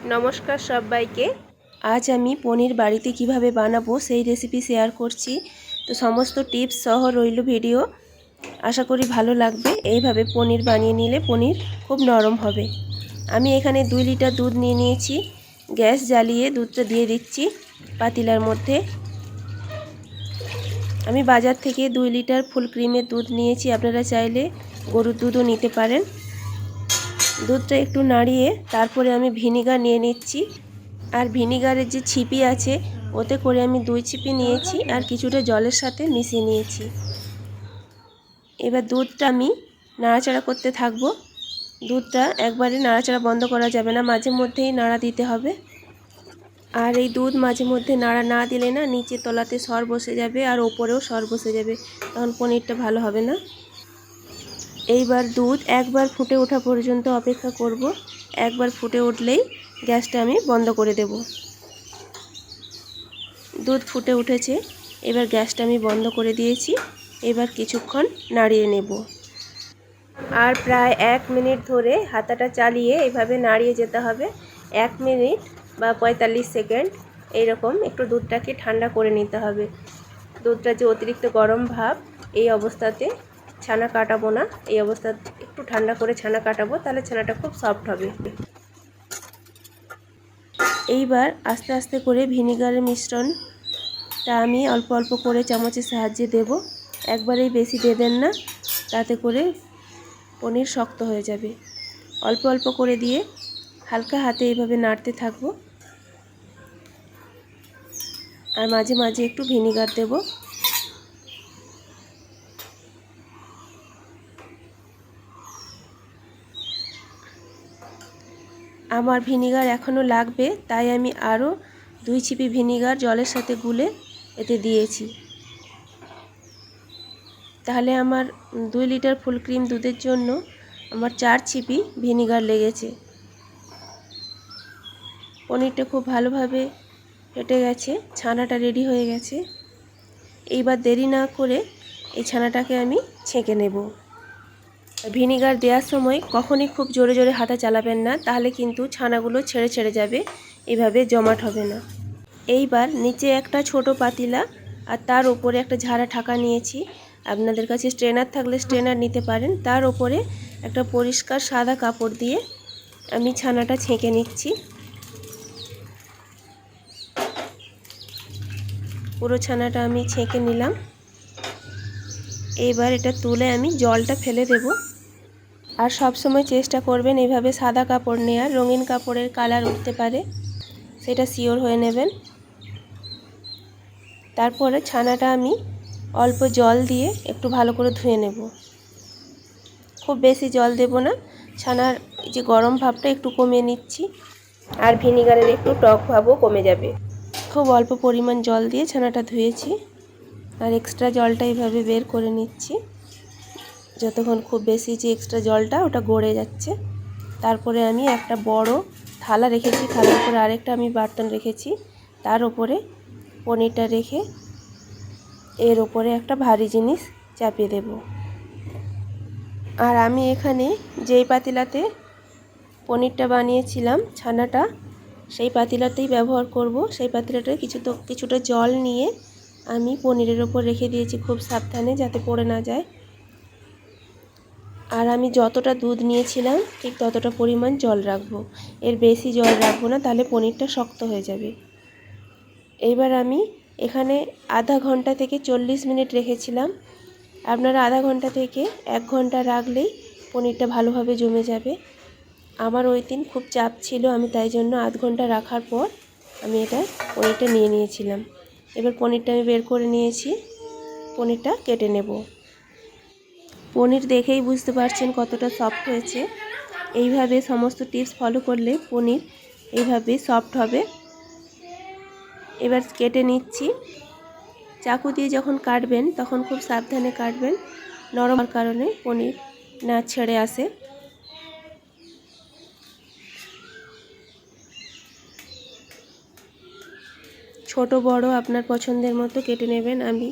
নমস্কার সবাইকে। আজ আমি পনির বাড়িতে কিভাবে বানাবো সেই রেসিপি শেয়ার করছি। তো সমস্ত টিপস সহ রইল ভিডিও, আশা করি ভালো লাগবে। এইভাবে পনির বানিয়ে নিলে পনির খুব নরম হবে। আমি এখানে 2 লিটার দুধ নিয়ে নিয়েছি। গ্যাস জ্বালিয়ে দুধটা দিয়ে দিচ্ছি পাতিলার মধ্যে। আমি বাজার থেকে 2 লিটার ফুল ক্রিমের দুধ নিয়েছি, আপনারা চাইলে গরুর দুধও নিতে পারেন। দুধটা একটু নাড়িয়ে তারপরে আমি ভিনিগার নিয়ে নিচ্ছি। আর ভিনিগারের যে ছিপি আছে ওতে করে আমি 2 ছিপি নিয়েছি আর কিছুটা জলের সাথে মিশিয়ে নিয়েছি। এবার দুধটা আমি নাড়াচাড়া করতে থাকবো। দুধটা একবারে নাড়াচাড়া বন্ধ করা যাবে না, মাঝে মধ্যেই নাড়া দিতে হবে। আর এই দুধ মাঝে মধ্যে নাড়া না দিলে না নিচে তলাতে সর বসে যাবে আর ওপরেও সর বসে যাবে, তখন পনিরটা ভালো হবে না। এইবার দুধ একবার ফুটে ওঠা পর্যন্ত অপেক্ষা করব। একবার ফুটে উঠলেই গ্যাসটা আমি বন্ধ করে দেব। দুধ ফুটে উঠেছে, এবার গ্যাসটা আমি বন্ধ করে দিয়েছি। এবার কিছুক্ষণ নাড়িয়ে নেব। আর প্রায় 1 মিনিট ধরে হাতাটা চালিয়ে এভাবে নাড়িয়ে যেতে হবে। 1 মিনিট বা 45 সেকেন্ড এইরকম একটু দুধটাকে ঠান্ডা করে নিতে হবে। দুধটা যে অতিরিক্ত গরম ভাব, এই অবস্থাতে ছানা কাটাবো না। এই অবস্থা একটু ঠান্ডা করে ছানা কাটাবো, তাহলে ছানাটা খুব সফট হবে। এইবার আস্তে আস্তে করে ভিনিগারের মিশ্রণটা আমি অল্প অল্প করে চামচের সাহায্যে দেব। একবারেই বেশি দেবেন না, তাতে করে পনির শক্ত হয়ে যাবে। অল্প অল্প করে দিয়ে হালকা হাতে এইভাবে নাড়তে থাকবো। আর মাঝে মাঝে একটু ভিনিগার দেব। আমার ভিনিগার এখনও লাগবে, তাই আমি আরও 2 ছিপি ভিনিগার জলের সাথে গুলে এতে দিয়েছি। তাহলে আমার 2 লিটার ফুল ক্রিম দুধের জন্য আমার 4 ছিপি ভিনিগার লেগেছে। পনিরটা খুব ভালোভাবে ফেটে গেছে, ছানাটা রেডি হয়ে গেছে। এইবার দেরি না করে এই ছানাটাকে আমি ছেঁকে নেব। ভিনিগার দেওয়ার সময় কখনই খুব জোরে জোরে হাতা চালাবেন না, তাহলে কিন্তু ছানাগুলো ছেড়ে ছেড়ে যাবে, এইভাবে জমাট হবে না। এইবার নিচে একটা ছোট পাতিলা আর তার উপরে একটা ঝাড়া ঢাকা নিয়েছি। আপনাদের কাছে স্ট্রেনার থাকলে স্ট্রেনার নিতে পারেন। তার উপরে একটা পরিষ্কার সাদা কাপড় দিয়ে আমি ছানাটা ছেঁকে নিচ্ছি। পুরো ছানাটা আমি ছেঁকে নিলাম। এইবার এটা তুলে আমি জলটা ফেলে দেব। আর সব সময় চেষ্টা করবেন এইভাবে সাদা কাপড় নেওয়ার, রঙিন কাপড়ের কালার উঠতে পারে, সেটা শিওর হয়ে নেবেন। তারপরে ছানাটা আমি অল্প জল দিয়ে একটু ভালো করে ধুয়ে নেব। খুব বেশি জল দেব না, ছানার যে গরম ভাবটা একটু কমিয়ে নিচ্ছি। আর ভিনিগারের একটু টক ভাবও কমে যাবে। খুব অল্প পরিমাণ জল দিয়ে ছানাটা ধুয়েছি। আর এক্সট্রা জলটা এইভাবে বের করে নিচ্ছি। যতক্ষণ খুব বেশি যে এক্সট্রা জলটা ওটা গড়ে যাচ্ছে। তারপরে আমি একটা বড় থালা রেখেছি, থালার উপরে আরেকটা আমি বার্তন রেখেছি। তার উপরে পনিরটা রেখে এর উপরে একটা ভারী জিনিস চাপিয়ে দেব। আর আমি এখানে যেই পাতিলাতে পনিরটা বানিয়েছিলাম ছানাটা, সেই পাতিলাতেই ব্যবহার করব। সেই পাতিলাটা কিছুটা জল নিয়ে আমি পনিরের ওপর রেখে দিয়েছি, খুব সাবধানে যাতে পড়ে না যায়। আর আমি যতটা দুধ নিয়েছিলাম ঠিক ততটা পরিমাণ জল রাখবো, এর বেশি জল রাখবো না, তাহলে পনিরটা শক্ত হয়ে যাবে। এইবার আমি এখানে আধা ঘন্টা থেকে 40 মিনিট রেখেছিলাম। আপনারা আধা ঘন্টা থেকে 1 ঘন্টা রাখলেই পনিরটা ভালোভাবে জমে যাবে। আমার ওই দিন খুব চাপ ছিল, আমি তাই জন্য আধ ঘন্টা রাখার পর আমি পনিরটা নিয়ে নিয়েছিলাম। এবার পনিরটা আমি বের করে নিয়েছি, পনিরটা কেটে নেব। পনির দেখেই বুঝতে পারছেন কতটা সফট হয়েছে। এইভাবে সমস্ত টিপস ফলো করলে পনির এইভাবে সফট হবে। এবার কেটে নিচ্ছি। চাকু দিয়ে যখন কাটবেন তখন খুব সাবধানে কাটবেন, নরম হওয়ার কারণে পনির না ছেড়ে আসে। ছোট বড় আপনার পছন্দের মতো কেটে নেবেন। আমি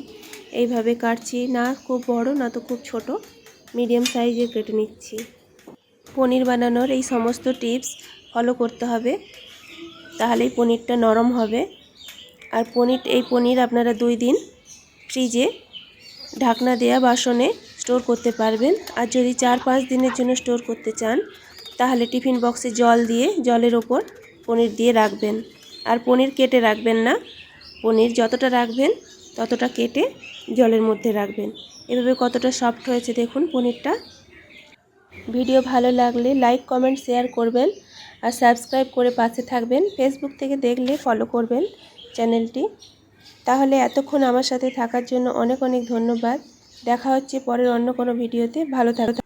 এইভাবে কাটছি, না খুব বড় না তো খুব ছোট, মিডিয়াম সাইজে কেটে নিচ্ছি। পনির বানানোর এই সমস্ত টিপস ফলো করতে হবে। তাহলেই পনিরটা নরম হবে। আর এই পনির আপনারা 2 দিন ফ্রিজে ঢাকনা দেওয়া বাসনে স্টোর করতে পারবেন। আর যদি 4-5 দিনের জন্য স্টোর করতে চান তাহলে টিফিন বক্সে জল দিয়ে জলের ওপর পনির দিয়ে রাখবেন। আর পনির কেটে রাখবেন না, পনির যতটা রাখবেন ততটা কেটে জলের মধ্যে রাখবেন। এভাবে কতটা সফট হয়েছে দেখুন পনিরটা। ভিডিও ভালো লাগলে লাইক কমেন্ট শেয়ার করবেন আর সাবস্ক্রাইব করে পাশে থাকবেন। ফেসবুক থেকে দেখলে ফলো করবেন চ্যানেলটি। তাহলে এতক্ষণ আমার সাথে থাকার জন্য অনেক অনেক ধন্যবাদ। দেখা হচ্ছে পরের অন্য কোনো ভিডিওতে। ভালো থাকবেন।